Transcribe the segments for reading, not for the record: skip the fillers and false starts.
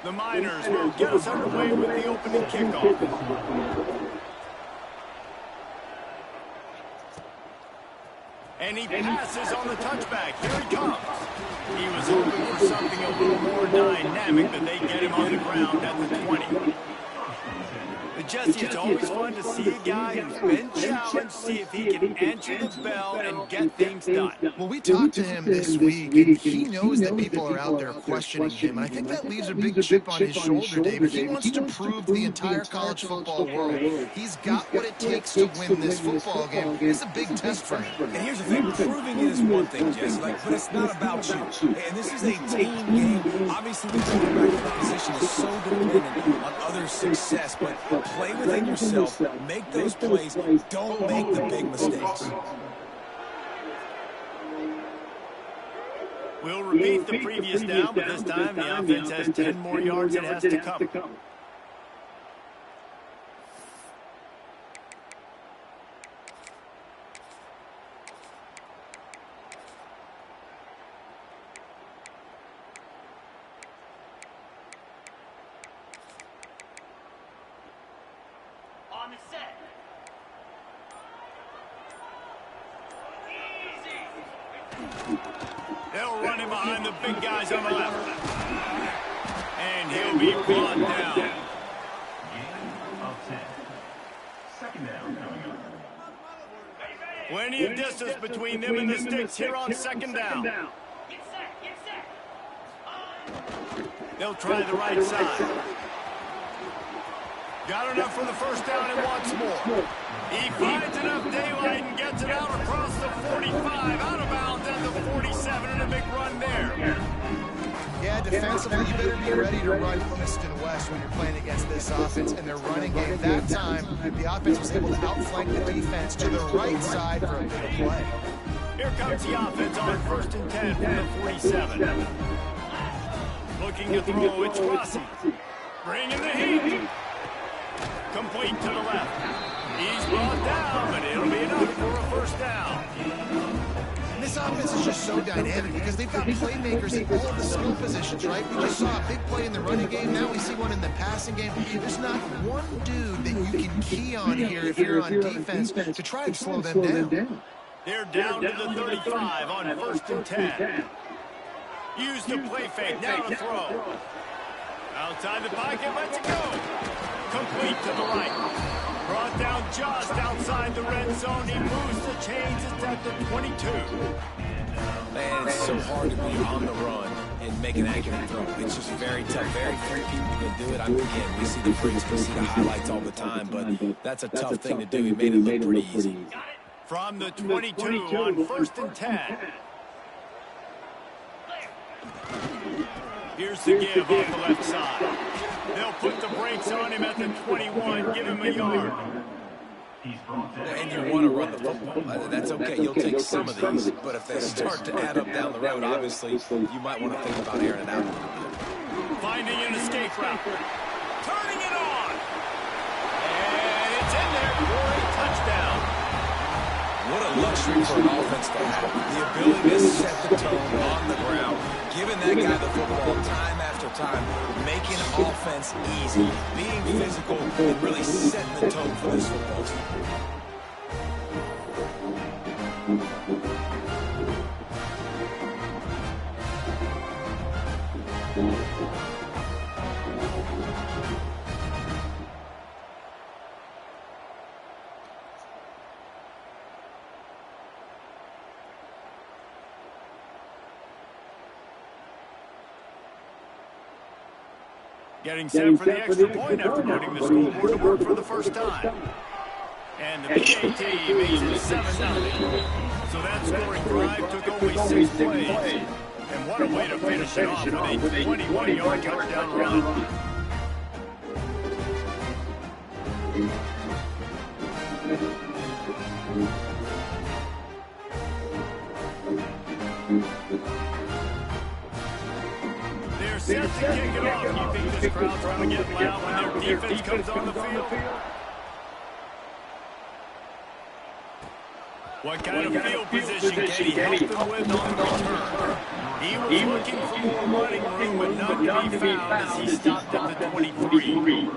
The Miners will get us underway with the opening kickoff. And he passes on the touchback. Here he comes. He was hoping for something a little more dynamic, but they get him on the ground at the 20. But Jesse, it's always fun to see a guy who's been challenged, see if he can answer the bell and get things done. Well, we talked to him this week, and he knows that people are out there questioning him, and I think that leaves a big chip on his shoulder, David. He wants to prove to the entire college football world he's got what it takes to win this football game. It's a big test for him. And here's the thing, proving it is one thing, Jesse, but it's not about you. And this is a team game. Obviously, the quarterback position is so dependent on others' success, but play within yourself, make those plays, don't make the big mistakes. We'll repeat the previous down, but this time the offense has 10 more yards it has to cover. On the set. Easy. They'll run him behind the big guys on the left. And he'll be brought down. Plenty of distance between them and the sticks here on second down. Get set, get set. They'll try the right side. Got enough for the first down and wants more. He finds enough daylight and gets it out across the 45, out of bounds at the 47, and a big run there. Yeah, defensively, you better be ready to run east and west when you're playing against this offense and their running game. That time, the offense was able to outflank the defense to the right side for a big play. Here comes the offense on 1st and 10 from the 47. Looking to throw, it's Rossi. Bringing the heat. Complete to the left. He's brought down, but it'll be enough for a first down. And this offense is just so dynamic because they've got playmakers in all of the skill positions, right? We just saw a big play in the running game. Now we see one in the passing game. There's not one dude that you can key on here if you're on defense to try and slow them down. They're down to the 35 on 1st and 10. Use the play fake, now to throw. Outside the pocket, lets it go. Complete to the right. Brought down just outside the red zone. He moves the chains. It's at the 22. Man, it's so hard to be on the run and make an accurate throw. It's just very tough. Very few people can do it. Again, we see the freaks, we see the highlights all the time, but that's a tough thing to do. He made it look pretty easy. From the 22 on 1st and 10. Here's the give off the left side. They'll put the brakes on him at the 21, give him a yard. And you want to run the football. That's okay. You'll take some of these. But if they start to add up down the road, obviously, you might want to think about airing it out a little bit. Finding an escape route. Turning it on. And it's in there for a touchdown. What a luxury for an offense to have. The ability to set the tone on the ground. Giving that guy the football time after time. Making offense easy. Being physical and really setting the tone for this football team. Getting set for the extra point after putting the scoreboard to work for the first time. And the PAT makes it 7-0. So that scoring drive took only 6 plays. And what a way to finish it off with a 21-yard touchdown run. They're set to kick it off. You think this crowd's going to get loud when their defense comes on the field? What kind of field position can he help them with on the return? He was looking for more running room, but none to be found as he stopped at the 23.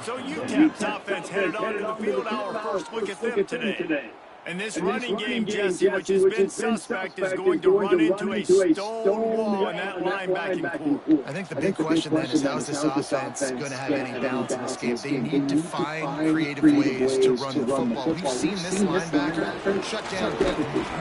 So Utep's offense headed onto the field. Our first look at them today. And this running game, Jesse, which has been suspect, is going to run into a stone wall in that linebacking core. I think the big question then is, how is this offense going to have any balance in this game? They need to find creative ways to run the football. We've seen this linebacker shut down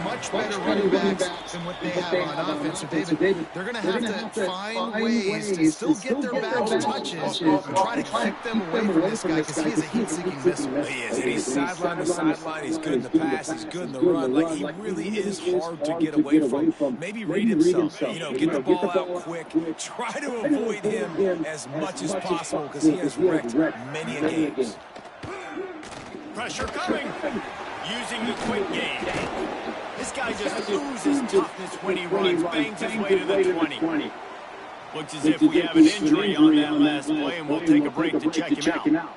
much better running backs than what they have on offense. So, David, they're going to have to find ways to still get their back touches and try to keep them away from this guy, because he is a heat-seeking missile. He is, and he's sideline to sideline. He's good in the pass. He's good in the run. Like, he really is hard to get away from. Maybe read himself. You know, get the ball out quick. Try to avoid him as much as possible, because he has wrecked many games. Pressure coming. Using the quick game. This guy just oozes toughness when he runs. Bangs his way to the 20. Looks as if we have an injury on that last play, and we'll take a break to check him out.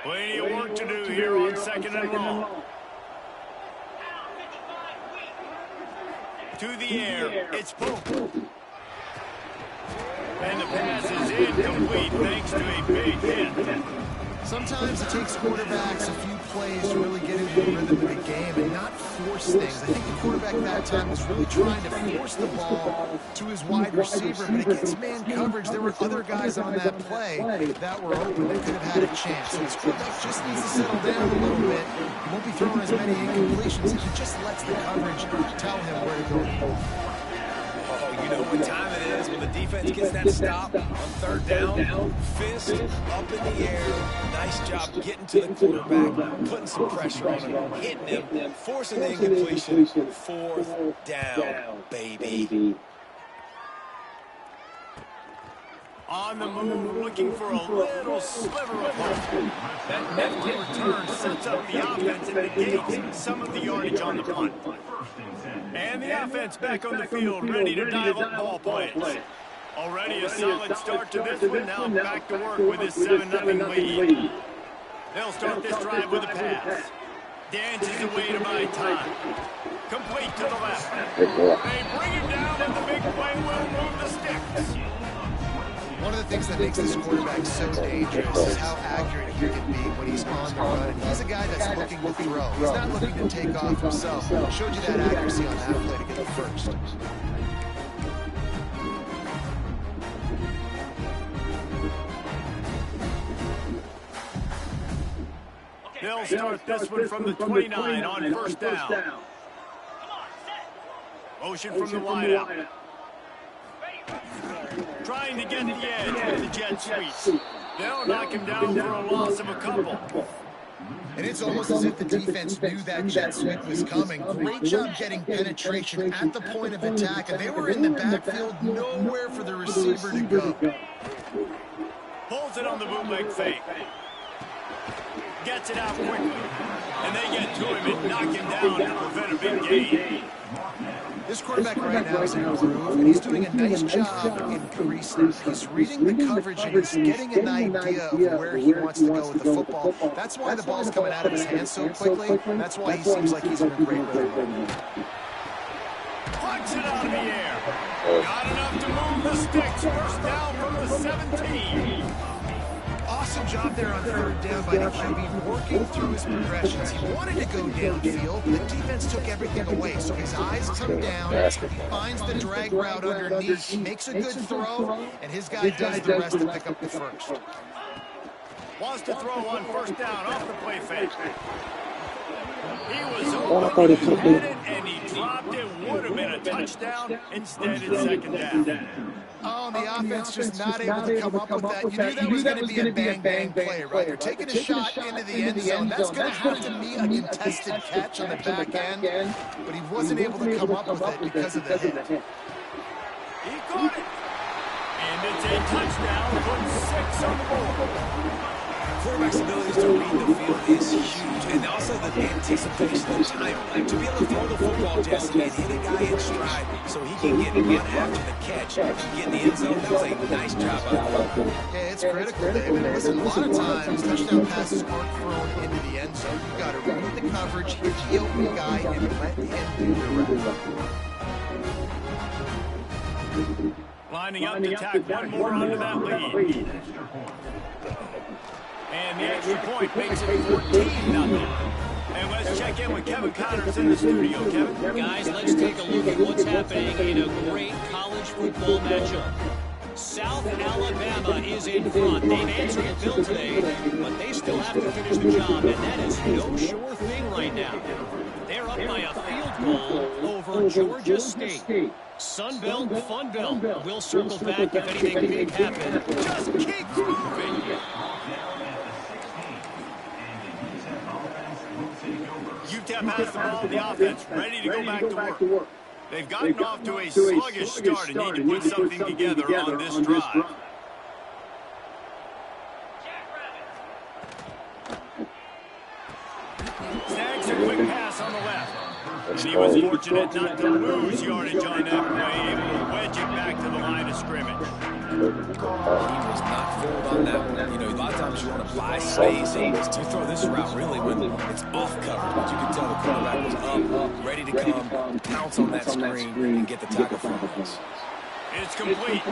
Plenty of work to do here on 2nd and long. To the air, it's Pope. And the pass is incomplete thanks to a big hit. Sometimes it takes quarterbacks a few plays to really get into the rhythm of the game and not force things. I think the quarterback that time was really trying to force the ball to his wide receiver, but against man coverage, there were other guys on that play that were open that could have had a chance. So his quarterback just needs to settle down a little bit. He won't be throwing as many incompletions if he just lets the coverage tell him where to go. You know what time it is when the defense gets that stop on 3rd down. Fist up in the air. Nice job getting to the quarterback, putting some pressure on him, hitting him, forcing the incompletion. 4th down, baby. On the move, looking for a little sliver of hope. That nifty return sets up the offense and negates some of the yardage on the punt. And the offense back on the field, ready to dive up ball plays. Already a solid start to this one. Now back to work with this 7-0 lead. They'll start this drive with a pass. Dances away to buy time. Complete to the left. They bring him down, and the big play will move the sticks. One of the things that makes this quarterback so dangerous is how accurate he can be when he's on the run. And he's a guy that's looking to throw. He's not looking to take off himself. Showed you that accuracy on that play to get the first. They'll start this one from the 29 on 1st down. Motion from the wideout. Trying to get the edge with the jet sweep. They'll knock him down for a loss of a couple. And it's almost as if the defense knew that jet sweep was coming. Great job getting penetration at the point of attack, and they were in the backfield, nowhere for the receiver to go. Pulls it on the bootleg fake. Gets it out quickly. And they get to him and knock him down to prevent a big gain. This quarterback right now is in a groove, and he's doing a nice job in creasing. He's reading the coverage, and he's getting an idea of where he wants to go with the football. That's why the ball's coming out of his hands so quickly. That's why he seems like he's in a great rhythm. Plucks it out of the air. Got enough to move the sticks. 1st down from the 17. Awesome job there on 3rd down by the QB, working through his progressions. He wanted to go downfield, but the defense took everything away. So his eyes come down, he finds the drag route underneath, makes a good throw, and his guy does the rest to pick up the first. Wants to throw on 1st down off the play fake. He was open, he had it, and he dropped it. Would have been a touchdown. Instead, it's 2nd down. Oh, and the offense just not able to come up with that. You knew that was going to be a bang-bang play, right? You're taking a shot into the end zone. That's going to have to be a contested catch on the back end, but he wasn't able to come up with it because of the hit. He caught it. And it's a touchdown. Put 6 on the board. quarterback's ability to read the field is huge, and also the anticipation, the time to be able to throw the football, Jesse, and hit a guy in stride so he can get run after the catch and get in the end zone. That was a nice job out there. Yeah, it's critical, David. Listen, a lot of times touchdown passes aren't thrown into the end zone. You got to read the coverage, hit the open guy, and let him do the rest. Lining up to tack one more onto that lead. And the extra point makes it 14-0. And let's check in with Kevin Connors in the studio. Kevin? Guys, let's take a look at what's happening in a great college football matchup. South Alabama is in front. They've answered the bill today, but they still have to finish the job, and that is no sure thing right now. They're up by a field goal over Georgia State. Sunbelt, Funbelt. We'll circle back if anything big happens. Just keep moving. Utep has the ball, the offense ready to go back to work. They've gotten off to a sluggish start and need to put something together on this drive. Snags a quick pass on the left. And he was fortunate not to lose yardage on that play, able to wedge it back to the line of scrimmage. He was not fooled on that one. You know, a lot of times you want to buy space and you throw this route really when it's off cover. But you can tell the quarterback was up, ready to come, pounce on that screen, and get the tackle from us. It's complete.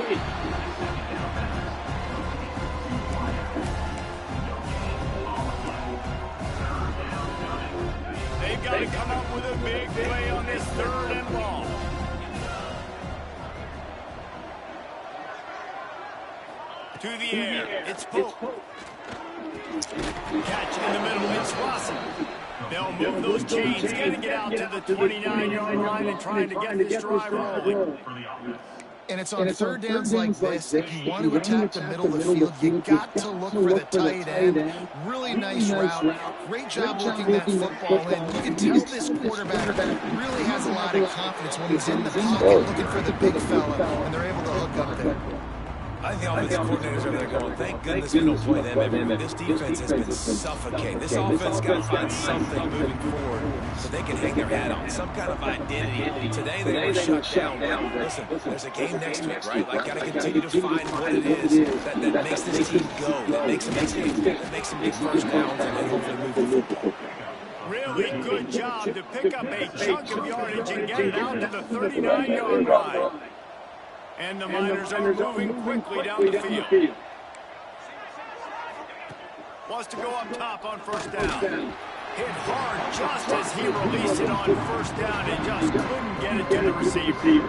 They've got to come up with a big play on this 3rd and long. To the air, it's Pope. Catch in the middle, it's Rossi. They'll move those chains, going to get out to the 29-yard line and trying to get this drive rolling. And it's on third downs like this. If you want to attack the middle of the field, you got to look for the tight end. Really nice route. Great job looking that football in. You can tell this quarterback really has a lot of confidence when he's in the pocket looking for the big fella, and they're able to hook up there. I think the offensive coordinators are there going, thank goodness we don't play them everywhere. This defense has been suffocating. This offense got to find something moving forward so they can hang their hat on, some kind of identity. Today they were shut down. But listen, there's a game next week, right? Like, got to continue to find what it is that makes this team go, that makes them team, that makes them get first downs and then hopefully move the football. Really good job to pick up a chunk of yardage and get it out to the 39-yard line. And the Miners are moving quickly down the field. Wants to go up top on first down. Hit hard just as he released it on first down and just couldn't get it to the receiver.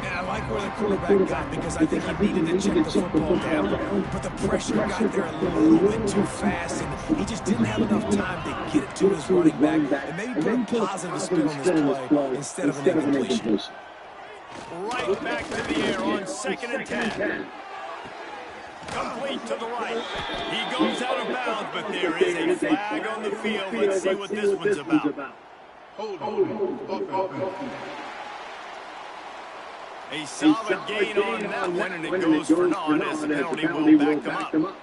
And I like where the quarterback got because I think he needed to check the football down. But the pressure got there a little bit too fast, and he just didn't have enough time to get it to his running back and maybe put a positive spin on this play instead of an incompletion. Right back to the air on 2nd and 10. Complete to the right. He goes out of bounds, but there is a flag on the field. Let's see what this one's about. A solid gain on that one, and it goes for naught as the penalty will back them up.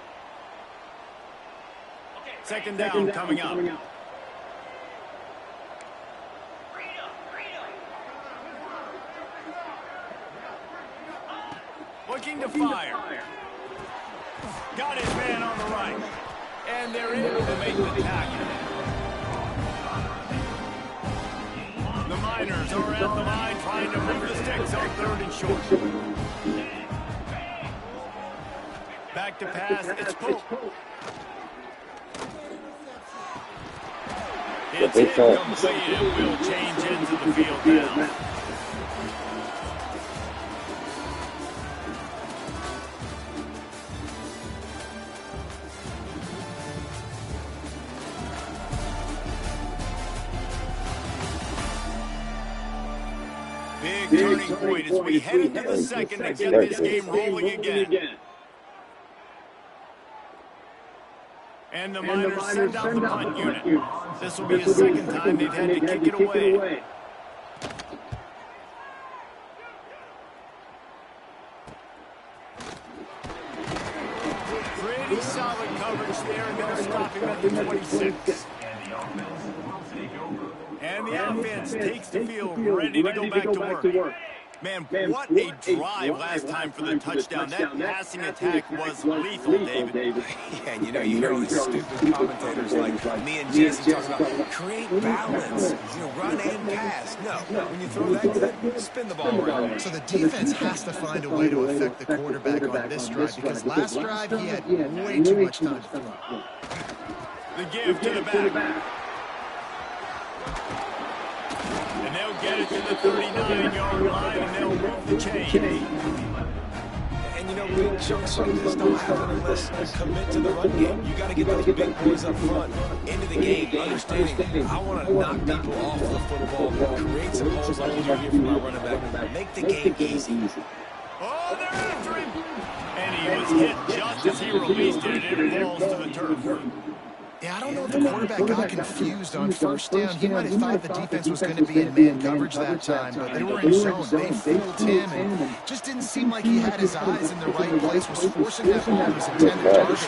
2nd down coming up. Looking to fire. Got his man on the right. And they're able to make the tackle. The Miners are at the line trying to move the sticks on 3rd and short. Back to pass, it's Pope. It's incomplete. It will change into the field now. Big turning point as we head into the second to get this game rolling again. And the Miners send out the punt unit. This will be the 2nd time they've had to kick it away. Pretty solid coverage there, and they'll stop him at the 26. And the offense takes the field, ready to go back to work. Man, what a drive last time for the touchdown. That passing attack was lethal, David. Yeah, and you hear all these stupid commentators like me and Jesse talking about create balance, run and pass. No, when you throw that good, spin the ball around. So the defense has to find a way to affect the quarterback on this drive, because last drive he had way too much time to throw. The give to the back. And they'll get it to the 39-yard line, and they'll move the chains. And big chunks like this don't happen unless you commit to the run game. You got to get those big boys up front into the game, understanding I want to knock people off the football, create some holes like you do here from our running back, make the game easy. Oh, they're after him. And he was hit just as he released it, and it falls to the turf. Yeah, I don't know if the quarterback got confused on first down. He might have thought the defense was going to be in man coverage that time, but they were in zone. They fooled him, and just didn't seem like he had his eyes in the right place, was forcing that ball to his intended target.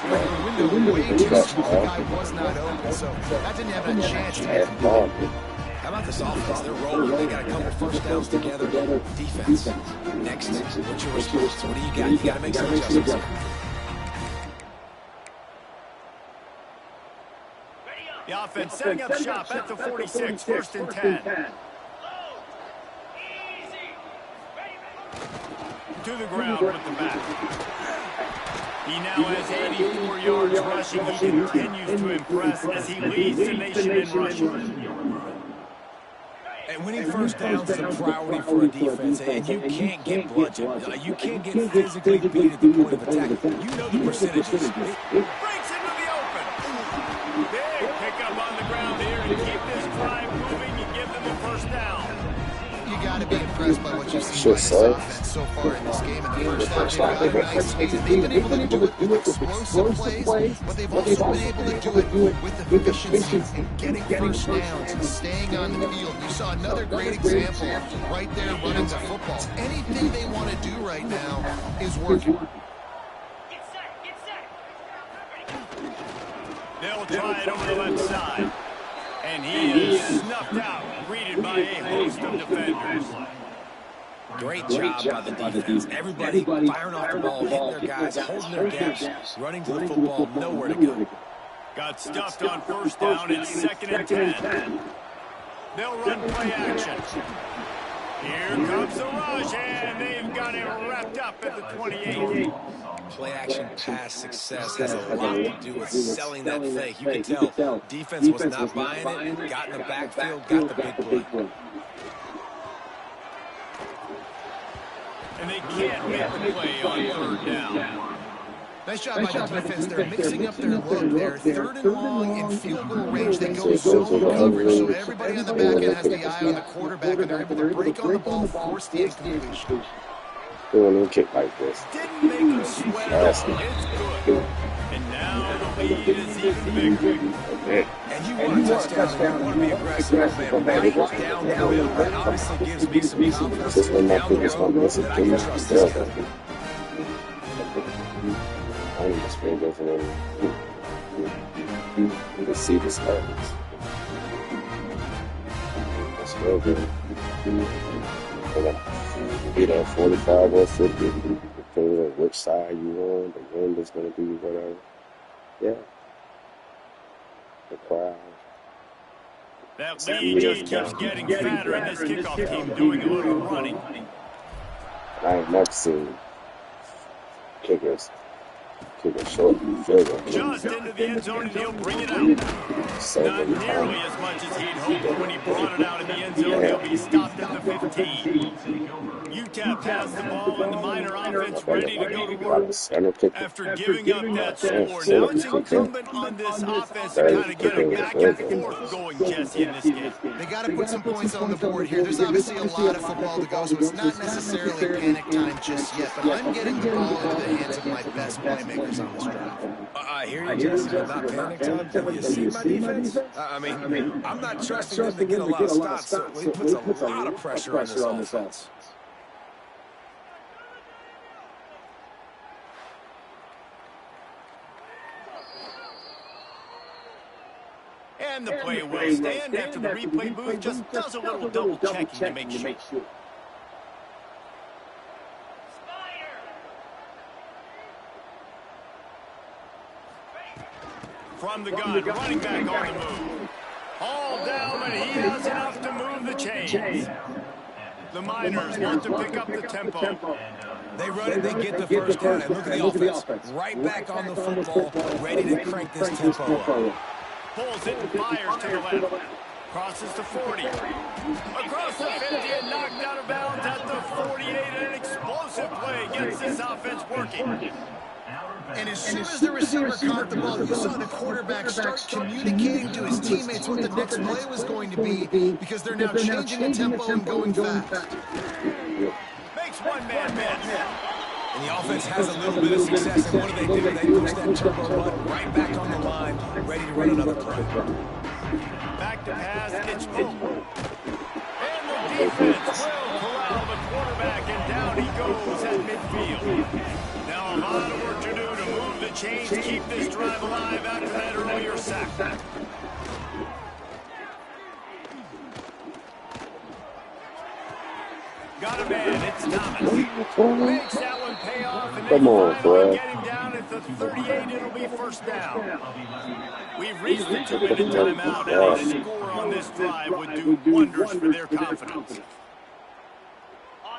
The window way too small. The guy was not open, so that didn't have a chance to get the ball. How about this offense? They're rolling. They got a couple first downs together. Defense. Next, what's your response? What do you got? You got to make some adjustments here. The offense setting up shop at the 46, first and 10. To the ground with the back. He now has 84 yards rushing. He continues to impress as he leads the nation in rushing. And winning first downs is a priority for a defense, and you can't get bludgeoned. You can't get physically beat at the point of attack. You know the percentages. Breaks into the open. Big pickup on the ground here, and keep this drive moving and give them the first down. You got to be impressed by what you've seen by this offense so far in this game. In the first half, they've got nice speed. They've been able to do it with explosive plays, but they've also been able to do it with efficiency and getting first downs and staying on the field. You saw another great example right there running the football. Anything they want to do right now is working. Get set. They'll try it over the left side. And he is snuffed out, greeted by a host of defenders. Great job by the defense. Everybody firing off the ball, hitting their guys, holding their gaps, running to the football, nowhere to go. Got stuffed on first down. It's second and 10. They'll run play action. Here comes the rush, and they've got it wrapped up at the 28. Play action pass success has a lot to do with selling that fake. You can tell defense was not buying it, got in the backfield, got the big play. And they can't make the play on third down. Nice job by the defense. They're mixing up their look. They're third and long in field goal range. They go zone coverage, so everybody on the back end has the eye on the quarterback, and they're able to break on the ball, force the incompletion. Doing a kick like this. Didn't make him sweat at all. It's good. And now the lead is even bigger. And you want a touchdown, you want to be aggressive, man. Right down the middle. That obviously gives me some confidence down the road that I can trust this guy. I need to spring this in. You can see the starters. That's real good. Either 45 or 50, depending on which side you on, the wind is going to be whatever. Yeah. The crowd. That lead just keeps getting fatter, and this kickoff team doing a little running. I ain't never seen kickers short field goal. Just into the end zone, and he'll bring it out. So Not nearly as much as he'd hoped, but when he brought it out in the end zone, he'll be stopped at the 15. Utep has the ball, and the Miner offense ready to go to work. After giving up that score, now it's incumbent on this offense to kind of get a back and forth going, Jesse, in this game. They got to put some points on the board here. There's obviously a lot of football to go, so it's not necessarily panic time just yet, but I'm getting the ball into the hands of my best playmakers on this drive. I hear you, Jesse, but not panic time. Have you seen my defense? I mean, I'm not trusting them to get a lot of stops, so it puts a lot of pressure on this offense. ran the play well. Stand after the replay booth, just does a little double checking to make sure. From the gun, running back on the move. All down, but he has enough to move the chains. The Miners want to pick up the tempo. They run it, they get the first down, and look at the offense. Right back on the football, ready to crank this tempo up. Pulls it and fires to the left. Crosses to 40. Across the 50 and knocked out of bounds at the 48. An explosive play gets this offense working. And as soon as the receiver caught the ball, you saw the quarterback start communicating to his teammates what the next play was going to be, because they're now changing the tempo and going fast. Makes one man miss. And the offense has a little bit of success, and what do? They push that turbo button right back on the line, ready to run another play. Back to pass, it's full. And the defense will corral the quarterback, and down he goes at midfield. Now a lot of work to do to move the chains, keep this drive alive after that earlier sack. Got a man, it's Thomas. Makes that one pay off, and then finally get him down at the 38. It'll be first down. We've reached the 2-minute timeout, and a score on this drive would do wonders for their confidence.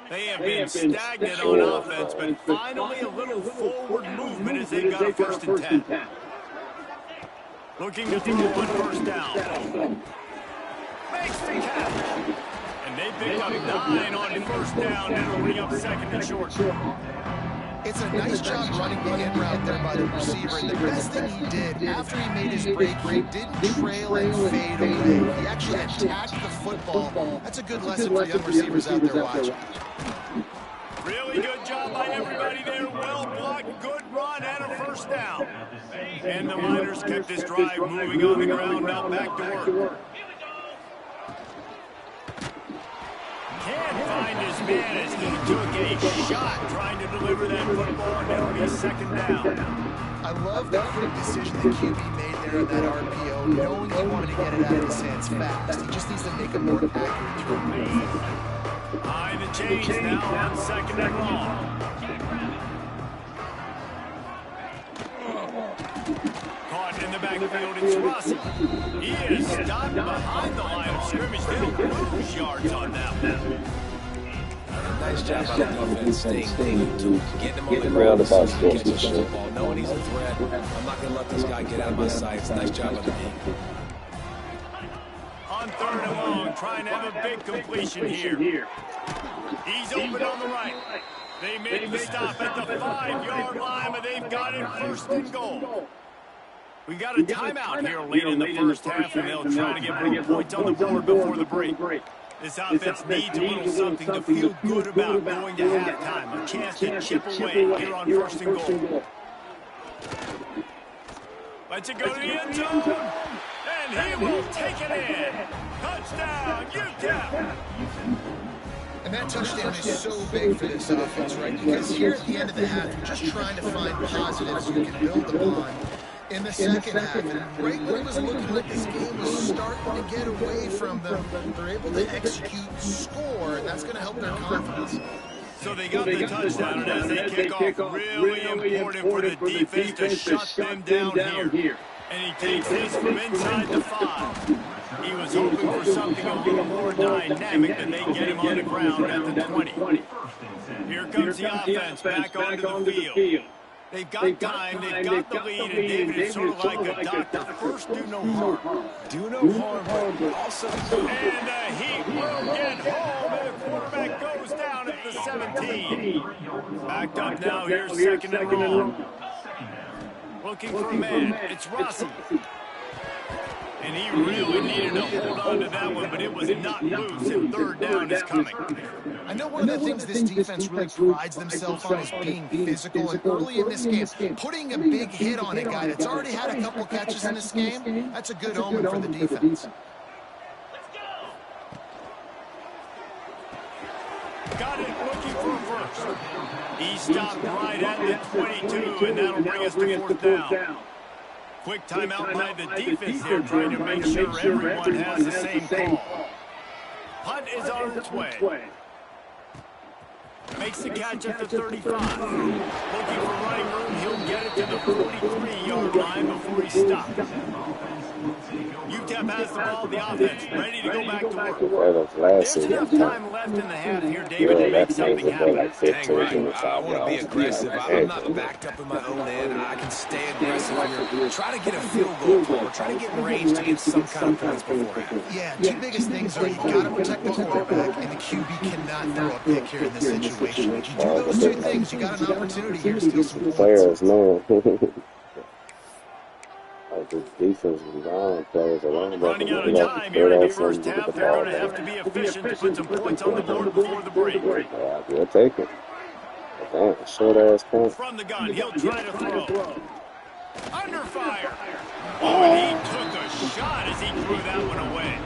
They have been stagnant on offense, but finally a little forward movement as they got a 1st and 10. Looking to throw on first down. Makes the catch. And they pick up 9 on first down, and it'll bring up 2nd and short. It's a nice job running the in route there by the receiver. And the best thing he did after he made his break, he didn't trail and fade away. He actually attacked the football. That's a good lesson for young receivers out there watching. Really good job by everybody there. Well blocked, good run, and a first down. And the Miners kept this drive moving on the ground, now back to work. Can't find his man as he took a shot trying to deliver that football, and it'll be 2nd down. I love the quick decision that QB made there on that RPO, knowing he wanted to get it out of his hands fast. He just needs to make a more accurate throw. High the chains now on 2nd and long. Caught in the backfield, it's Rossi. He is stopped behind the line of scrimmage. They'll lose yards on that one. Nice job by the defense, staying to getting him on the ground as soon as he catches the football, knowing he's a threat. I'm not going to let this guy get out of my sights. Nice job by the team. On 3rd and long, trying to have a big completion here. He's open on the right. They make the stop at the 5-yard line, but they've got it 1st and goal. We got a timeout here late in the first half, and they'll try to get more points on the board before the break. This offense needs a little something to feel good about going to halftime. A chance to chip away here on 1st and goal. Let's it go to the end zone, and he will take it in. Touchdown, Utep! And that touchdown is so big for this offense, right? Because here at the end of the half, you're just trying to find positives you can build upon in the 2nd half. And right when it was looking like this game was starting to get away from them, they're able to execute, score, and that's going to help their confidence. So they got the touchdown, and as they kick off, really important for the defense to shut them down here. And he takes this from inside the 5. He was hoping for something a little more dynamic than they get him on the ground at the 20. Here comes the offense back onto the field. They've got time, they've got the lead, and David is sort of like a doctor. First, do no harm. Do no harm, but also do. And he will get home, and the quarterback goes down at the 17. Backed up now, here's 2nd and long. Looking for a man, it's Rossi. And he really needed to hold on to that one, but it was not loose, and 3rd down is coming. I know one of the things this defense really prides themselves on is being physical, and early in this game, putting a big hit on a guy that's already had a couple catches in this game, that's a good omen for the defense. Got it, looking for a first. He stopped right at the 22, and that'll bring us to 4th down. Quick timeout by the defense here, trying to make sure everyone has the same call. Punt is on its way. Makes the catch at the 35. Looking for running room, he'll get it to the 43-yard line before he stops. Utep has the ball, the offense, ready to go back to work. There's enough time left in the half here, David, to make something happen. Dang right. I want to be aggressive. I'm not backed up in my own end. I can stay aggressive here. Try to get a field goal or try to get in range to get some kind of points beforehand. Yeah, two biggest things are you got to protect the quarterback, and the QB cannot throw a pick here in this situation. If you do those two things, you got an opportunity here to steal some points. Players know. Like this defense is on players around. Running out of time here in the first half. They're going to have to be efficient to put some points on the board before the break. Yeah, we'll take it. Damn, short ass count. From the gun, he'll try to throw. Under fire. Oh, and he took a shot as he threw that one away.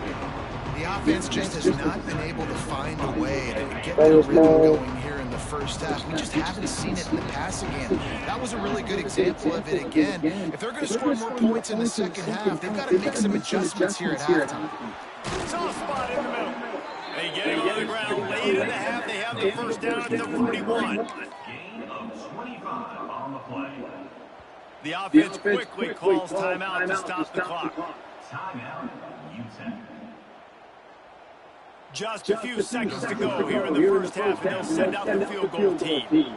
The offense just has not been able to find a way to get their rhythm going here in the first half. We just haven't seen it in the passing game. That was a really good example of it again. If they're going to score more points in the second half, they've got to make some adjustments here at halftime. Soft spot in the middle. They get him on the ground late in the half. They have the first down at the 41. Gain of 25 on the play. The offense quickly calls timeout to stop the clock. Timeout, Utep. Just a few seconds to go here in the first half, and they'll send out the field goal team.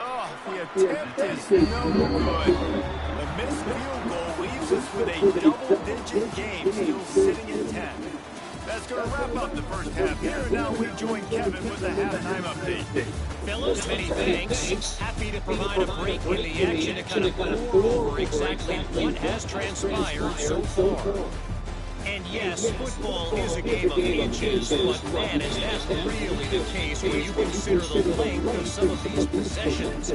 Oh, the attempt is no good. The missed field goal leaves us with a double-digit game, still sitting at 10. That's going to wrap up the first half. Here now we join Kevin with the halftime update. Fellas, many thanks. Happy to provide a break in the action to kind of pour over exactly what has transpired so far. And yes, football is a game of inches, but man, is that really the case when you consider the length of some of these possessions.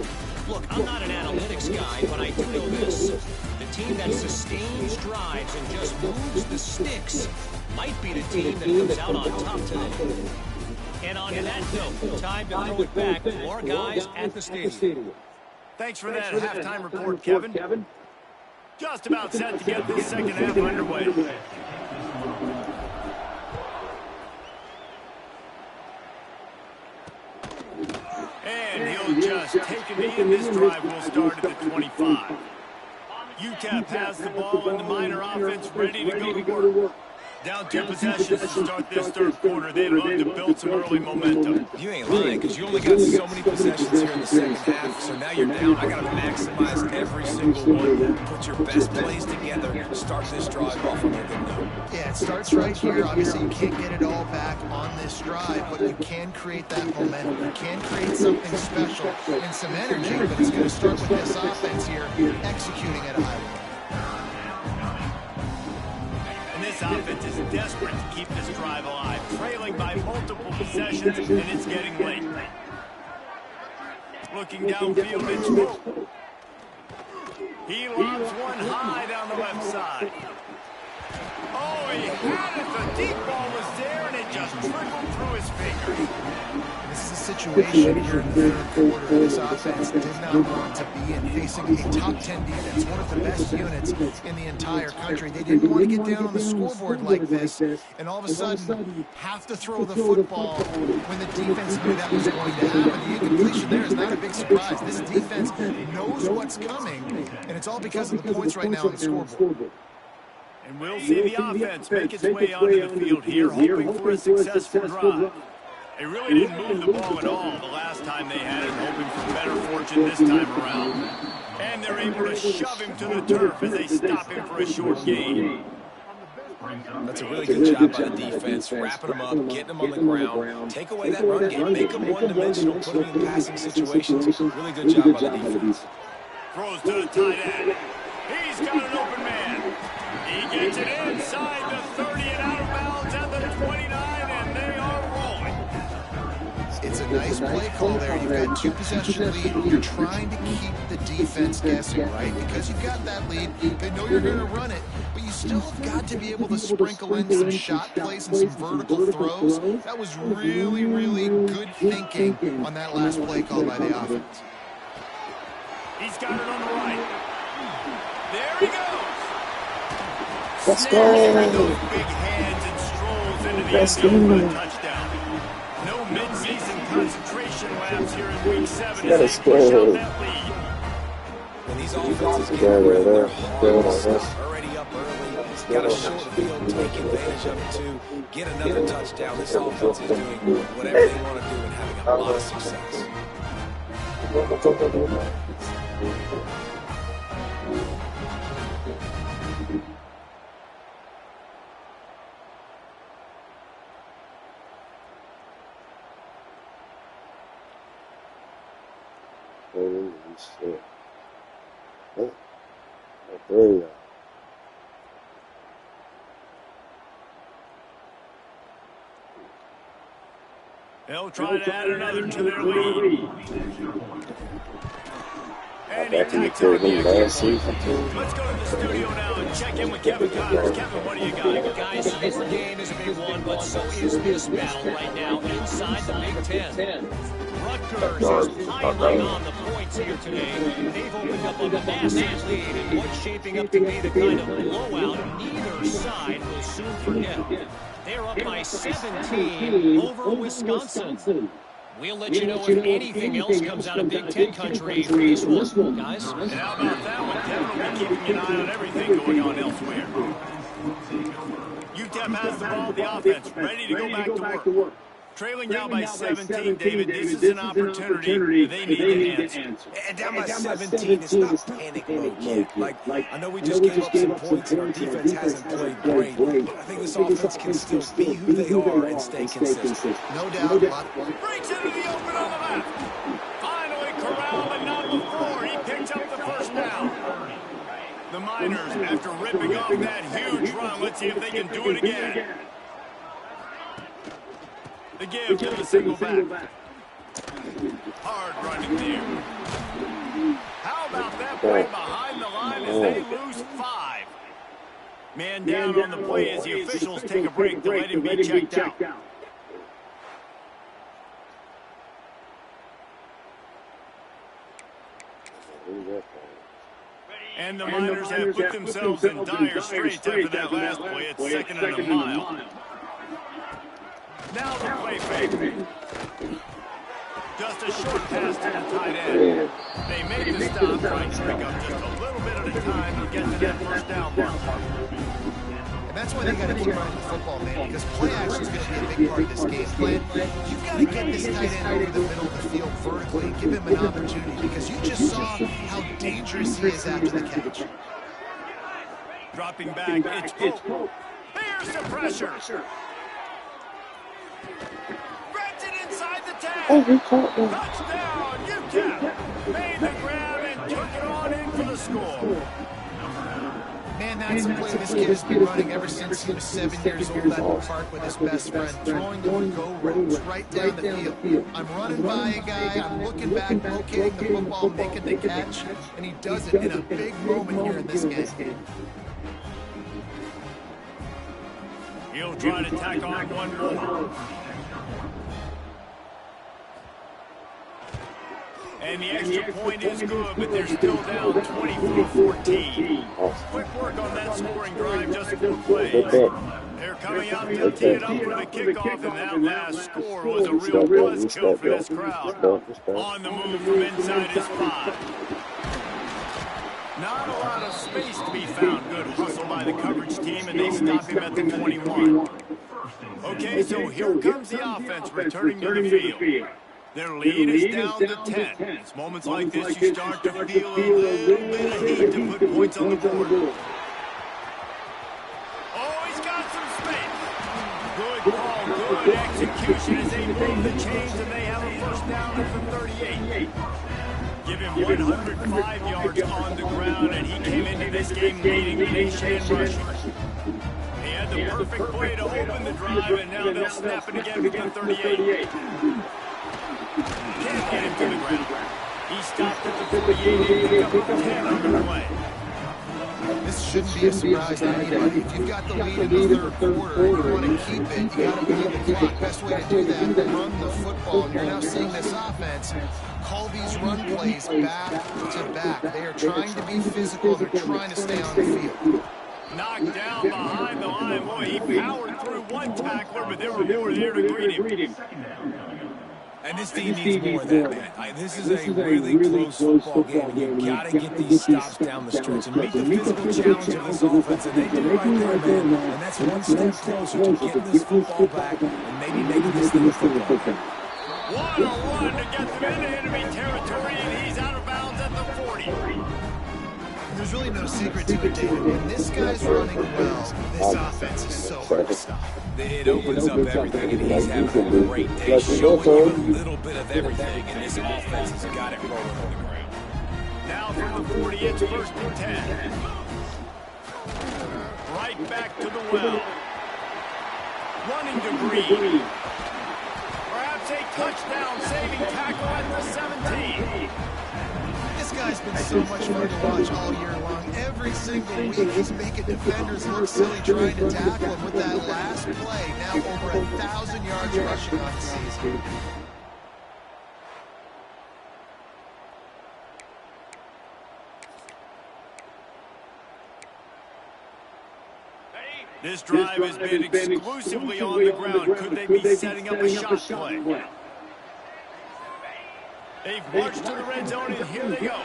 Look, I'm not an analytics guy, but I do know this. The team that sustains drives and just moves the sticks might be the team that comes out on top today. And on that note, time to throw it back to our guys at the stadium. Thanks for that halftime report, Kevin. Just about set to get this second half underway. And he'll just take a knee, and this drive will start at the 25. Utep has the ball, and the Miner offense ready to go to work. Down 2 possessions to start this third quarter. They'd love to build some early momentum. You ain't lying, because you only got so many possessions here in the second half, so now you're down. I got to maximize every single one. Put your best plays together. Start this drive off on a good note. Yeah, it starts right here. Obviously, you can't get it all back on this drive, but you can create that momentum. You can create something special and some energy, but it's going to start with this offense here executing at a high level. This offense is desperate to keep this drive alive, trailing by multiple possessions, and it's getting late. Looking downfield, it's Moe. He lobs one high down the left side. Oh, he had it. The deep ball was there, and it just trickled through his fingers. This is a situation here in the third quarter. This offense did not want to be in, facing a top 10 defense, one of the best units in the entire country. They didn't want to get down on the scoreboard like this, and all of a sudden have to throw the football when the defense knew that was going to happen. The incompletion there is not a big surprise. This defense knows what's coming, and it's all because of the points right now on the scoreboard. And we'll see the offense make its way onto the field here, hoping for a successful drive. They really didn't move the ball at all the last time they had it, hoping for better fortune this time around. And they're able to shove him to the turf as they stop him for a short gain. That's a really good job by the defense, wrapping them up, getting them on the ground. Take away that run game, make them one-dimensional, put them in passing situations. Really good job by the defense. Throws to the tight end. He's got an open man. He gets it inside the 30 and out of bounds at the 29, and they are rolling. It's a nice play call there. You've got 2 possession lead. You're trying to keep the defense guessing, right? Because you've got that lead. They know you're going to run it, but you still have got to be able to sprinkle in some shot plays and some vertical throws. That was really, really good thinking on that last play call by the offense. He's got it on the right. There he goes. Let's Snaps through go. those big hands and strolls into the end zone for the touchdown. No mid-season concentration laps here in Week 7 as they push out that lead. When these offenses get rhythm, they're hard to stop. Already up early. Got a short field, take advantage of it too. Get another touchdown. This offense is doing whatever they want to do and having a lot of success. Holy shit. Oh, there you go. They'll try to add another to their lead. And he takes on the extra point. Let's go to the studio now and check in with Kevin Connors. Kevin, what do you got? Guys, this game is a big one, but so is this battle right now inside the Big Ten. Rutgers is piling on the points here today. They've opened up a massive lead in what's shaping up to be the kind of blowout neither side will soon forget. They're up by 17 over Wisconsin. We'll let you know if anything else comes out of Big Ten country for this one, guys. And how about that one? Kevin will be keeping an eye on everything going on elsewhere. Utep has the ball, the offense ready to go back to work. Trailing now by 17, David, this is an opportunity they need to answer. And down by 17, it's not panic mode yet. Like, I know we just gave up some points and our defense hasn't played great. I think this offense can still be who they are and stay consistent. No doubt. Breaks into the open on the left. Finally corralled and not before. He picks up the first down. The Miners, after ripping off that huge run, let's see if they can do it again. The give to the single back. Hard running there. How about that play behind the line as they lose 5? Man down on the play as the officials take a break to let him be checked out. And the Miners have put themselves in dire straits after that last play. It's second and a mile. Now the play fake. Just a short pass to the tight end. They make the stop, trying to pick up just a little bit at a time and get to that first down mark. And that's why they got to keep running the football, man, because play action is going to be a big part of this game plan. You've got to get this tight end over the middle of the field vertically and give him an opportunity, because you just saw how dangerous he is after the catch. Dropping back, it's Pope. Here's the pressure. Grabs it inside the 10. Touchdown, Utep. Made the grab and took it on in for the score. Man, that's a play this kid has been running ever since he was 7 years old at the park with his best friend, throwing the go routes right down the field. I'm running by a guy, I'm looking back, locating the football, making the catch, and he does it in a big moment here in this game. He'll try to tack on one more. And the extra point is good, but they're still down 24-14. Quick work on that scoring drive, just 4 plays. They're coming out to tee it up for the kickoff, and that last score was a real buzzkill for this crowd. On the move from inside his 5. Not a lot of space to be found. Good hustle by the coverage team, and they stop him at the 21. Okay, so here comes the offense returning to the field. Their lead is down to 10. It's moments like this you start to feel a little bit of heat to put points on the board. Oh, he's got some space. Good call, good execution as they move the chains, and they have a first down at the 38. Give him 105 yards on the ground, and he came into this game leading the nation in rushing. He had the perfect play to open the drive, and now they'll snap it again from the 38. Can't get him to the ground. He stopped at the 48 and picked up 10 on the play. This this shouldn't be a surprise to anybody. If you've got the lead in the third quarter and you want to keep it, you got to bleed the clock. Best way to do that, run the football. And you're now seeing this offense call these run plays back to back. They are trying to be physical. They're trying to stay on the field. Knocked down behind the line. Boy, he powered through one tackler, but there were more there to greet him. And this team needs more of that, man. This is a really close football game, and you've got to get these stops down the stretch and meet the physical challenge of this offense, and they do right there, man. And that's one step closer to getting this football back and maybe making this thing a football game. What a run to get them into enemy territory, and he's out of bounds at the 40. There's really no secret to it, David. When this guy's running well, this offense is so hard to stop. It opens up everything, and he's having a great day, showing you a little bit of everything, and this offense has got it rolling on the ground. Now from the 40, it's 1st and 10. Right back to the well. Running to Green. Perhaps a touchdown-saving tackle at the 17. This guy's been so much fun to watch all year long. Every single week, he's making defenders look silly trying to tackle him with that last play. Now over 1,000 yards rushing on the season. This drive has been exclusively on the ground. Could they be setting up a shot play? They've marched to the red zone, and here they go.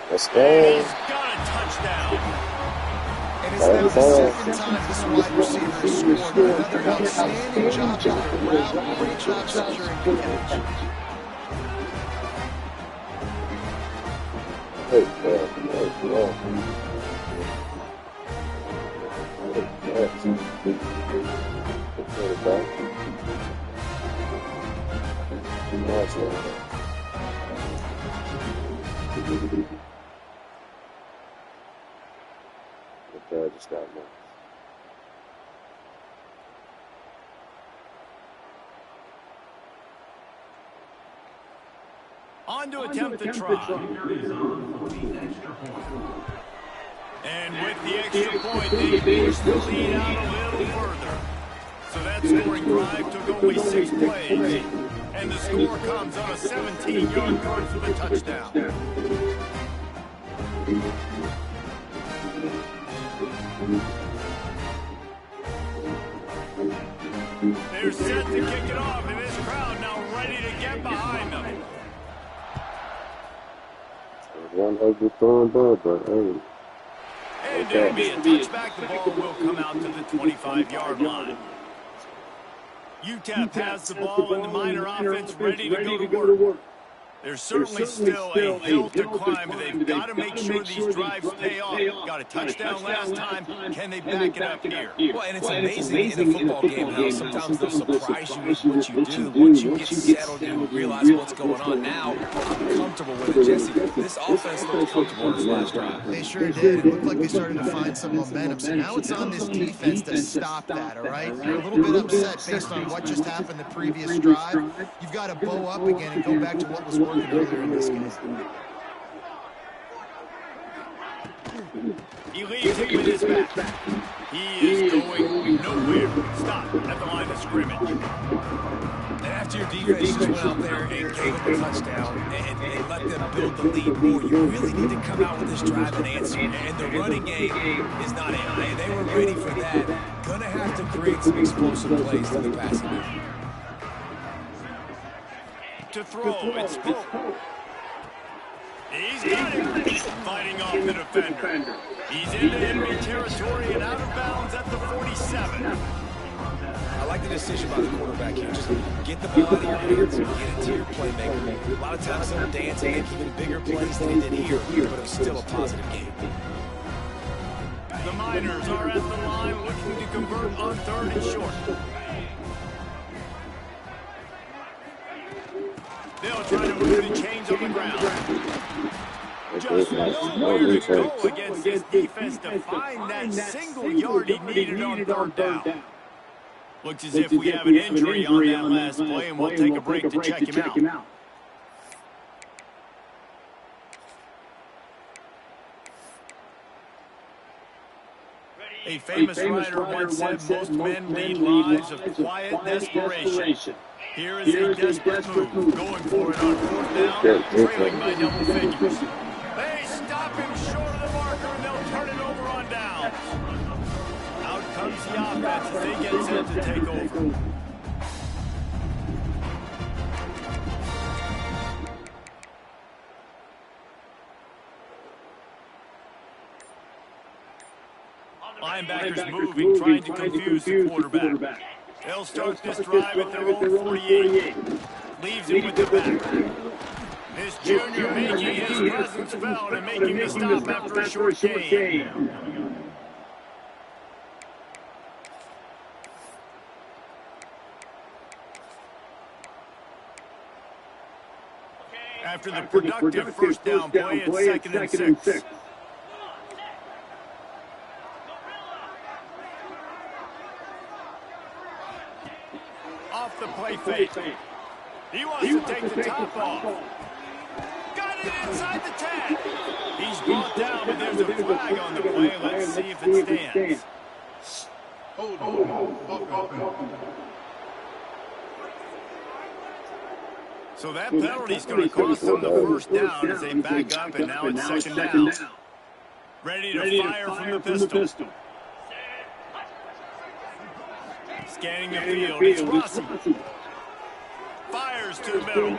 Let's go. And he's got a touchdown. And it's now the second time this wide receiver has scored. Another outstanding job with the route. Great job securing the catch. Hey, just got more. On to attempt the try. And with the extra point, they push the lead out a little further. So that scoring drive took only 6 plays. And the score comes on a 17-yard run for the touchdown. They're set to kick it off, and this crowd now ready to get behind them. One ugly throwing ball, but hey. And it'll be a touchback. The ball will come out to the 25-yard line. Utep has the ball, and the Miner offense ready to go to work. There's certainly still a hill to climb, but they've got to make sure these drives pay off. Got a touchdown last time. Can they back it up here? Well, and it's amazing in a football game how sometimes they'll surprise you with what you do. Once you get settled, you realize what's going on. Now, I'm comfortable with it, Jesse. This offense looked comfortable in this last drive. They sure did. It looked like they started to find some momentum. So now it's on this defense to stop that, all right? You're a little bit upset based on what just happened the previous drive. You've got to bow up again and go back to what was working earlier in this game. He leaves it with his back. He is going nowhere. Stop at the line of scrimmage. And after your defense just went out there and gave them a touchdown and let them build the lead more, you really need to come out with this drive and answer. And the running game is not in. They were ready for that. Gonna have to create some explosive plays to the passing game. To throw, it's Pope. He's got him. Fighting off the defender. He's into enemy territory and out of bounds at the 47. I like the decision by the quarterback here. Just get the ball out of your hands and get it to your playmaker. A lot of times they'll dance and make even bigger plays than they did here, but it's still a positive game. The Miners are at the line looking to convert on 3rd and short. They'll try to move the chains on the ground. Just nowhere to go against this defense to find that single yard he needed on 3rd down. Looks as if we have an injury on that last play, and we'll take a break to check him out. A famous writer once said most men lead lives of quiet desperation. Here is a desperate move, going for it on 4th down, trailing by double figures. They stop him short of the marker, and they'll turn it over on downs. Out comes the offense as they get set to take over. Linebackers moving, trying to confuse the quarterback. They'll start this drive at their own 48. Leaves him with the back. This junior making his presence felt and making the stop after a short gain. After the productive first down play, it's 2nd and 6. Off the play fake. He wants to take the top off. Got it inside the 10. He's brought down, but there's a flag on the play. Let's see if it stands. So that penalty's going to cost them the first down as they back up, and now it's 2nd down. Ready to fire from the pistol. Scanning the field, it's Rossi. Fires to the middle.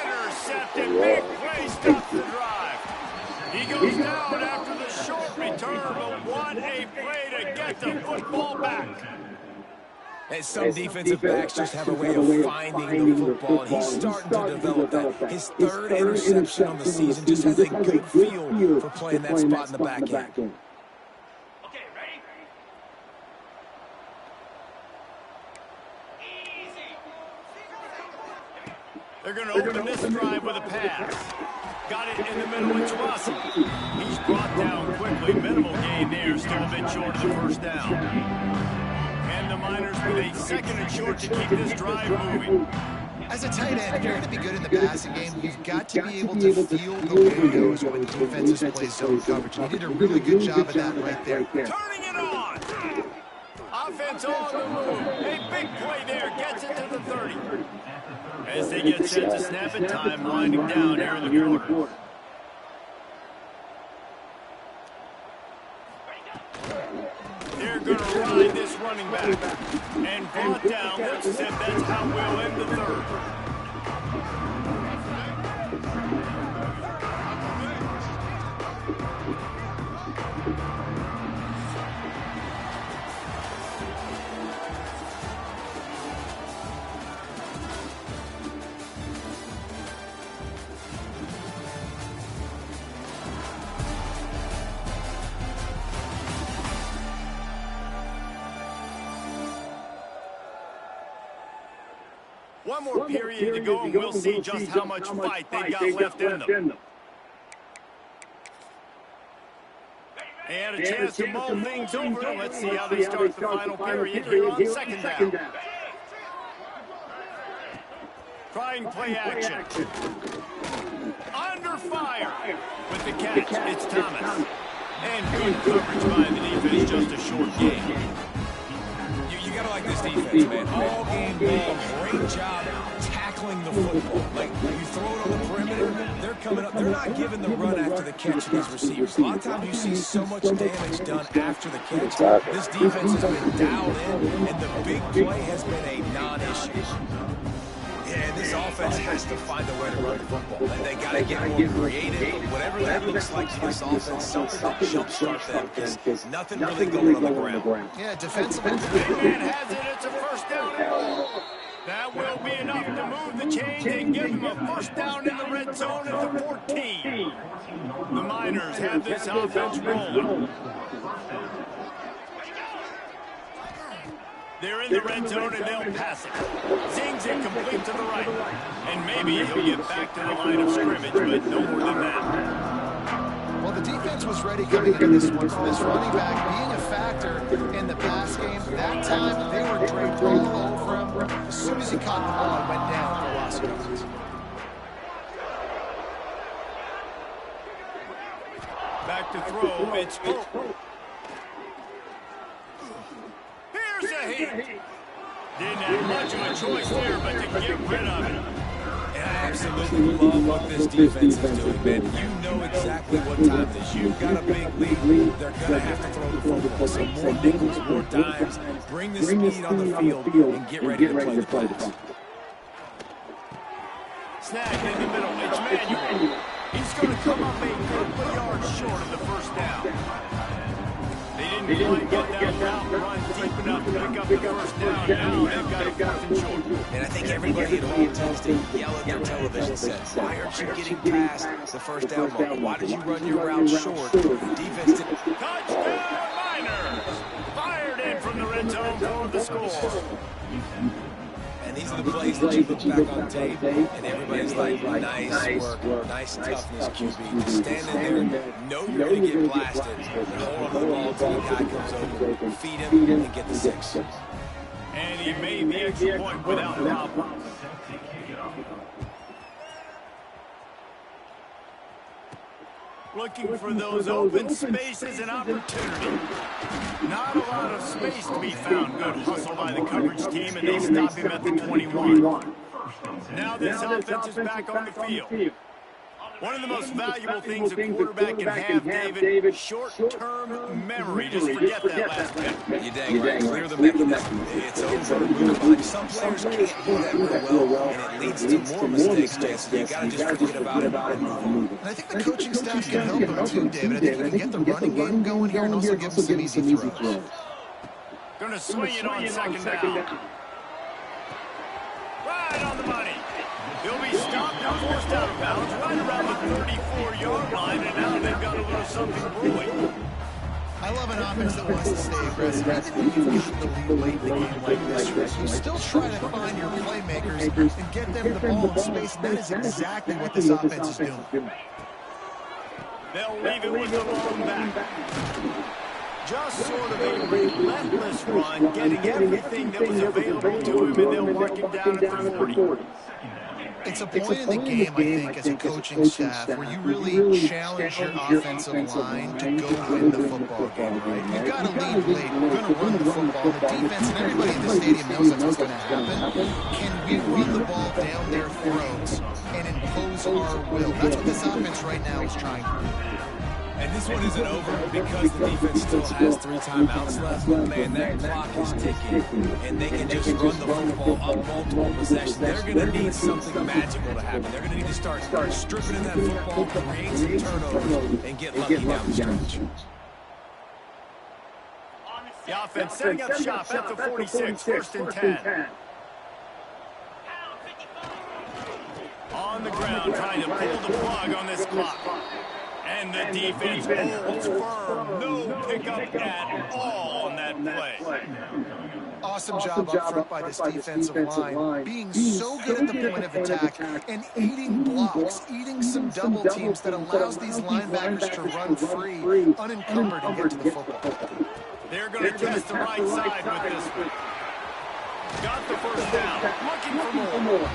Intercepted, big play, stops the drive. He goes down after the short return, but what a play to get the football back. And some defensive backs just have a way of finding the football, and he's starting to develop that. His 3rd interception on the season just has a good feel for playing that spot in the back end. They're going to open this drive with a pass. Got it in the middle with Rossi. He's brought down quickly. Minimal gain there, still a bit short of the first down. And the Miners with a 2nd and short to keep this drive moving. As a tight end, if you're going to be good in the passing game, you've got to be able to feel the windows when defenses play zone coverage. And he did a really good job of that right there. Turning it on. Offense on the move. A big play there. Gets it to the 30. As they get set to snap it, time winding down here in the quarter. They're going to ride this running back. And brought down, looks as if that's how we'll end the 3rd. One more period to go, and we'll see just how much fight they got left in them. They had a chance to mull things over. Let's see how they start the final period here on 2nd down. Trying play action. Under fire. With the catch, it's Thomas. And good coverage by the defense, just a short game. You gotta like this defense, man. All game long, great job tackling the football. Like, you throw it on the perimeter, they're coming up. They're not giving the run after the catch to these receivers. A lot of times you see so much damage done after the catch. This defense has been dialed in, and the big play has been a non-issue. Yeah, this offense has to find a way to run the football. And they got to get more creative. Whatever that looks like for this offense, something to jumpstart them, because nothing really going on the ground. Yeah, defensively. Man has it. It's a first down and more. That will be enough to move the chains and give them a first down in the red zone at the 14. The Miners have this offense rolling. They're in the red zone, and they'll pass it. Zings it complete to the right. And maybe he'll get back to the line of scrimmage, but no more than that. Well, the defense was ready coming into this one. So this running back being a factor in the pass game, that time they were draped all over him. As soon as he caught the ball, it went down for loss of yards. Back to throw, it's Pope. heat. Didn't have much of a choice there, but to get rid of it. And I absolutely love what this defense is doing, man. You know exactly what time it is. You've got a big lead. They're going to have to throw the football. So more nickels, more dimes. Bring the speed on the field and get ready to play the pass. Snag in the middle. It's Manuel. He's going to come up a couple of yards short of the first down. They didn't quite get that route run deep enough to pick up the first down. Now they've got a 4th and short. And I think everybody at home tends to yell at their television set. Why aren't you getting past the first down moment? Why did you run your route short? Defense didn't. Touchdown, Miners! Fired in from the red zone for the score. And these are the plays that you look back on tape, and everybody's like, nice work, nice toughness, QB. Just stand in there, know you're going to get blasted, and hold on to the ball until the guy comes over, feed him, and get the 6. And he made the extra point without problem. Looking for those open spaces and opportunity. Not a lot of space to be found. Good hustle by the coverage team, and they stop him at the 21. Now this offense is back on the field. One of the most valuable things a quarterback can have, David, short-term memory. Just forget that last bit. You're dang right. Clear the mechanism. It's over. Move on. Some players can't do that real well, and it leads to more mistakes, Jason. You got to just forget about it and move on. And I think the coaching staff can help him too, David. I think he can get the running game going here and also give him some easy throws. Going to swing it on second down. Right on the money. He'll be stopped and forced out of bounds right around the 34-yard line, and now they've got a little something brewing. I love an offense that wants to stay aggressive. I think when you've got the lead late in the game like this, you still try to find your playmakers and get them the ball in space, and that is exactly what this offense is doing. They'll leave it with the long back. Just sort of a relentless run, getting everything that was available to him, and they'll mark him down at the 40. It's a point in the game, I think, as a coaching staff, where you really challenge your offensive line to go win the football game, right? You've got to lead late. We're going to run the football. The defense and everybody in the stadium knows that's what's going to happen. Can we run the ball down their throats and impose our will? That's what this offense right now is trying to do. And this one isn't over because the defense still has 3 timeouts left. Man, that clock is ticking, and they can just run the football up multiple possessions. They're going to need something magical to happen. They're going to need to start stripping in that football, create some turnovers, and get lucky down the stretch. The offense setting up shop at the 46, 1st and 10. On the ground, trying to pull the plug on this clock. And the defense holds firm. No pickup at all on that play. Awesome job up front by this defensive line, being so good at the point of attack and eating blocks, eating some double teams that allows these linebackers to run free, unencumbered, and get to the football. They're going to test the right side with this one. Got the first down. Looking for more.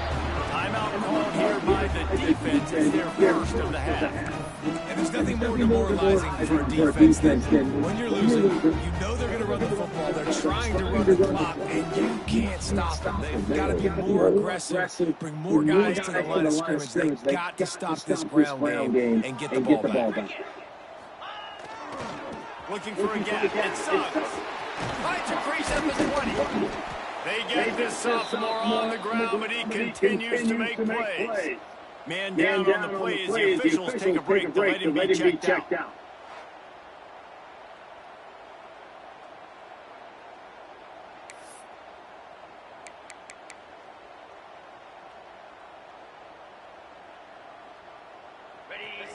Timeout called here by the defense as their first of the half. And there's nothing more demoralizing for a defense than when you're losing, you know they're going to run the football, they're trying to run the clock, and you can't stop them. They've got to be more aggressive, bring more guys to the line of scrimmage. They've got to stop this ground game and get the ball back. Looking for a gap. It's Suggs. Finds a crease at the 20. They get this sophomore on the ground, but he continues to make plays. Man down on the play as the officials take a break to let him be checked out.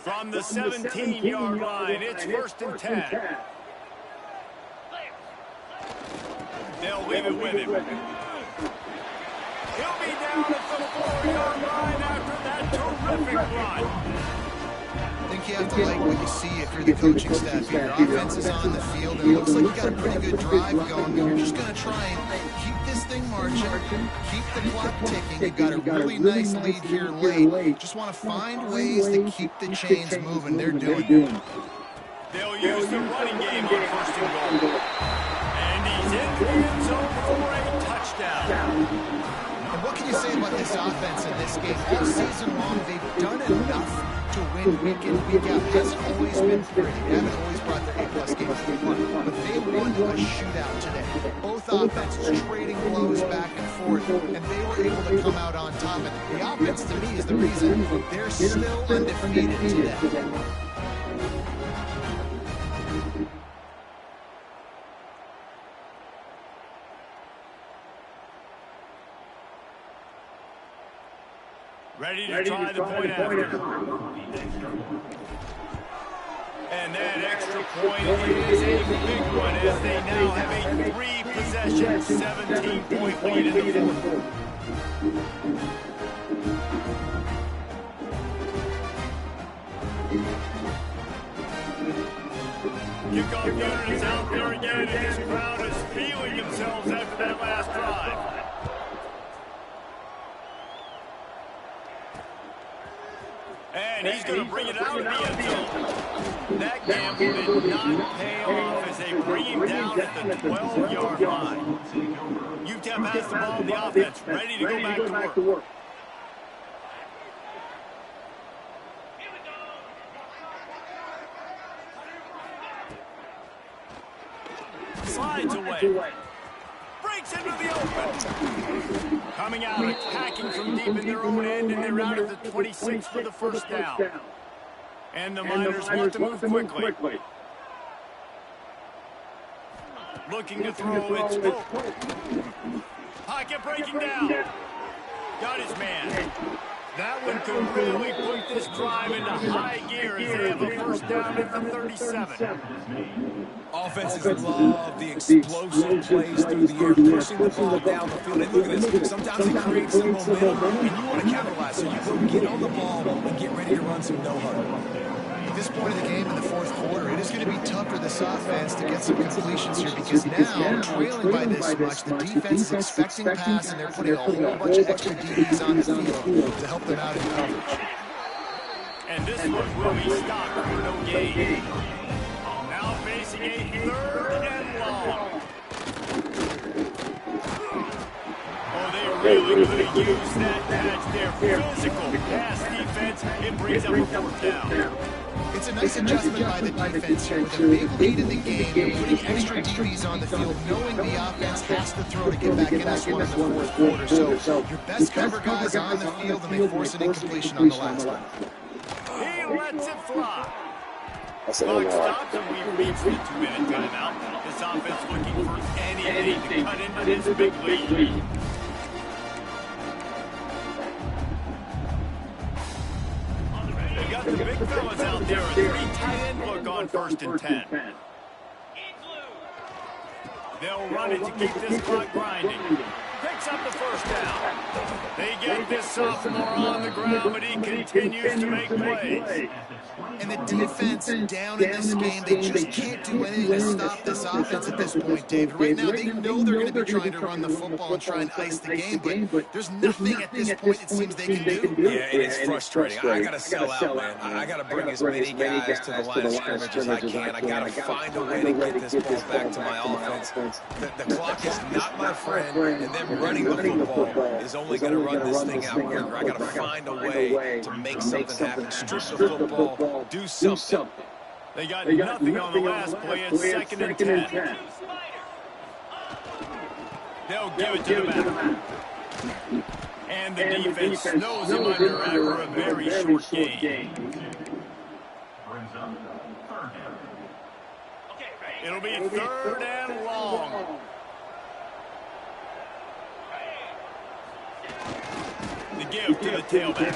From the 17-yard line, it's 1st and 10. They'll leave it with him. He'll be down at the 4-yard line after that terrific run. I think you have to like what you see if you're the coaching staff here. Your offense is on the field, and it looks like you got a pretty good drive going. You're just going to try and keep this thing marching, keep the clock ticking. You've got a really nice lead here late. Just want to find ways to keep the chains moving. They're doing it. They'll use the running game on 1st and goal. And he's in the end zone for this offense in this game. All season long, they've done enough to win week in, week out. It hasn't always been pretty. They haven't always brought their A-plus games to the front, but they won a shootout today. Both offenses trading blows back and forth, and they were able to come out on top. And the offense, to me, is the reason they're still undefeated today. Ready to try the point after. And that extra point is a big one as they now have a 3-possession, 17-point lead in the fourth. Kickoff unit is out there again, and this crowd is feeling themselves after that last drive. And he's going to bring it out of the end zone. That gamble did not pay off as they bring him down at the 12-yard line. Utep has the ball in the offense, ready to go back to work. Slides away. Breaks into the open. Coming out, attacking from deep in their own end, and they're out at the 26 for the first down. And the Miners want to move quickly. Looking to throw, it's Pope. Pocket breaking down. Got his man. That one could really put this drive into high gear as they have a first down at the 37. Offenses love the explosive plays through the air, pushing the ball down the field. And look at this. Sometimes it creates some momentum, and you want to capitalize. So you go get on the ball and get ready to run some no-huddle. At this point of the game in the fourth quarter, it is going to be tough for this offense to get some completions here because now, trailing by this much, the defense is expecting pass, and they're putting a whole bunch of extra DBs on the field to help them out in coverage. And this one will be stopped for no gain. Now facing a 3rd and long. Oh, they really could have used that patch there. Physical pass defense. It brings up a 4th down. It's a nice adjustment by the defense here with a big lead in the game. They're putting extra DBs on the field, knowing the offense has to throw to get back in this one in the fourth quarter. So your best cover guys on the field, and they force an incompletion on the last one. He lets it fly. Clock stops, and we've reached the 2-minute timeout. This offense looking for anything to cut into this big lead. They got the big fellas out there. A 3 tight end look on 1st and 10. They'll run it to keep this clock grinding. Picks up the first down. They get this sophomore on the ground, but he continues to make plays. And the defense down in this game, they just can't do anything to stop this offense at this point, David. Right now, they know they're going to be trying to run the football and try and ice the game, but there's nothing at this point it seems they can do. Yeah, and it's frustrating. I got to sell out, man. I got to bring as many guys to the line of scrimmage as I can. I got to find a way to get this ball back to my offense. The clock is not my friend, and them running the football is only going to run this thing out quicker. I got to find a way to make something happen. Strip the football, do something. They got nothing on the last play. It's 2nd and 10. They'll give it to the back. And the defense snows him under after a very short game. It'll be 3rd and long. The give to the tailback.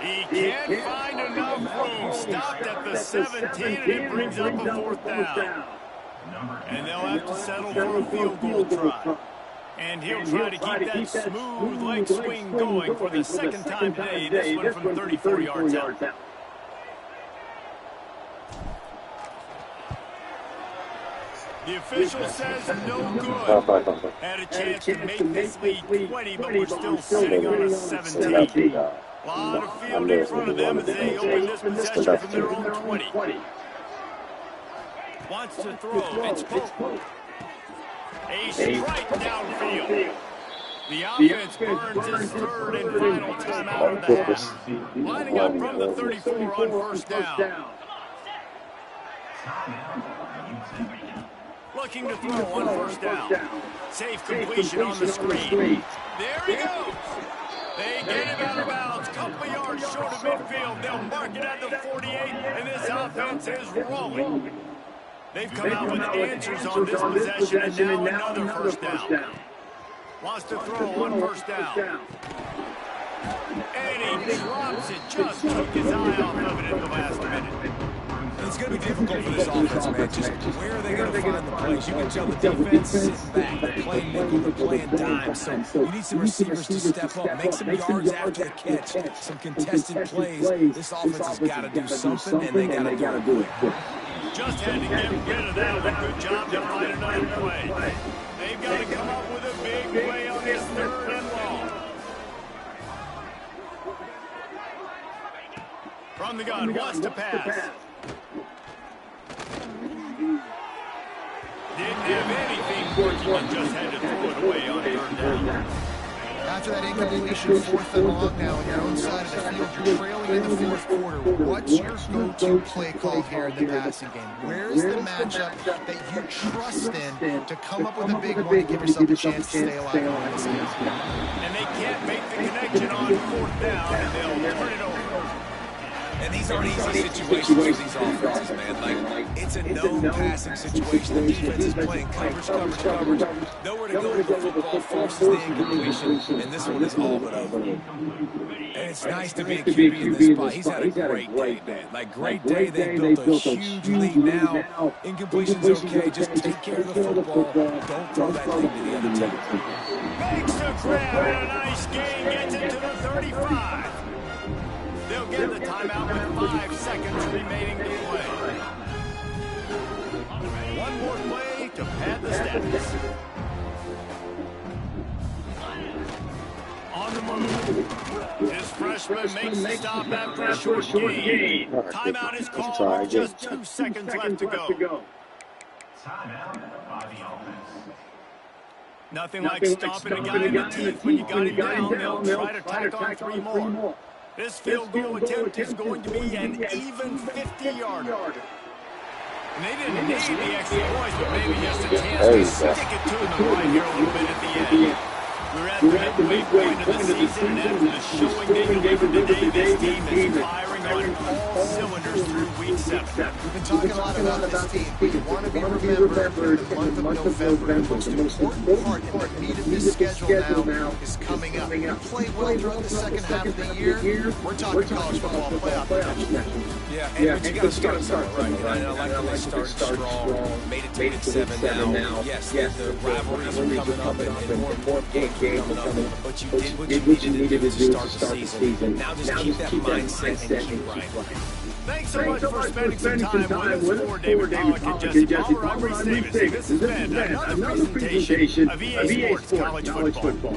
He can't find enough room. Stopped at the 17, and it brings up a 4th down. And they'll have to settle for a field goal try. And he'll try to keep that smooth leg swing going for the 2nd time today. This one from 34 yards out. The official says no good. Had a chance to make this lead 20, but we're still sitting on a 17. A lot of field in front of them as they open this possession from their own 20. Wants to throw. It's Pope. A strike downfield. The offense burns its third and final timeout of the half. Lining up from the 34 on first down. Looking to throw on first down. Safe completion on the screen. There he goes. They get him out of bounds. Couple of yards short of midfield. They'll mark it at the 48, and this offense is rolling. They've come out with answers on this possession, and now another first down. Wants to throw on first down. And he drops it. Just took his eye off of it at the last minute. It's going to be difficult for this offense, man. Just where are they going to find the plays? You can tell the defense sits back. They're playing nickel, they're playing dime. So you need some receivers to step up, make some yards after the catch, some contested plays. This offense has got to do something, and they got to do it quick. Just had to get rid of that one. Good job to find another play. They've got to come up with a big play on this third and long. From the gun, wants to pass. Didn't have anything working and just had to throw it away on third down. After that incompletion, 4th and long now on your own side of the field, you're trailing in the 4th quarter. What's your go-to play call here in the passing game? Where's the matchup that you trust in to come up with a big one and give yourself a chance to stay alive in this game? And they can't make the connection on 4th down, and they'll turn it over. And these aren't easy situations for these offenses, man. Like, it's a no passing situation. The defense is playing coverage. Nowhere to go with the football, forces the incompletion, and this one is all but over. And it's nice to be a QB in this spot. He's had a great day, man. Like, great day. They built a huge lead now. Incompletion's okay. Just take care of the football. Don't throw that thing to the other team. Makes the grab and a nice gain. Gets it to the 35. They'll get the timeout with 5 seconds remaining to play. One more play to pad the stats. On the move. This freshman makes the stop after a short gain. Timeout is called with just 2 seconds left to go. Timeout by the offense. Nothing like stomping a guy in the teeth when you got him down. They'll try to tack on 3 more. This field goal attempt is going to be an even 50-yarder. And they didn't need the extra points, but maybe just a chance to stick it to them right here a little bit at the end. We're at the midway point of the season, and after the showing they delivered today, this team is firing on all cylinders through week 7. We've been talking a lot about this team, but you want to be remembered in the month of November. The most important part in the meat of this schedule now is coming up. You play well throughout the second half of the year, we're talking college football playoff potential. Yeah, but you got to start somewhere, right? And I like how they started strong, made it to week 7 now. Yes, the rivalries are coming up, and more important games are coming up. But you did what you needed to start the season. Now just keep that mindset and keep right. Thanks so much for spending some time with us. For David Pollock and Jesse Palmer, I'm Reese Davis. This has been another presentation of EA Sports College Football.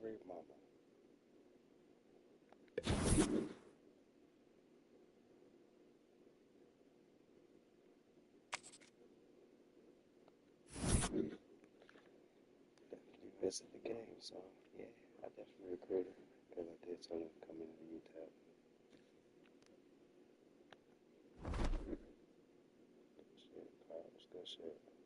Larry Mama. missing the game, so yeah, I definitely recruit her because I did tell him to come into Utep. Good shit, Pops, good shit.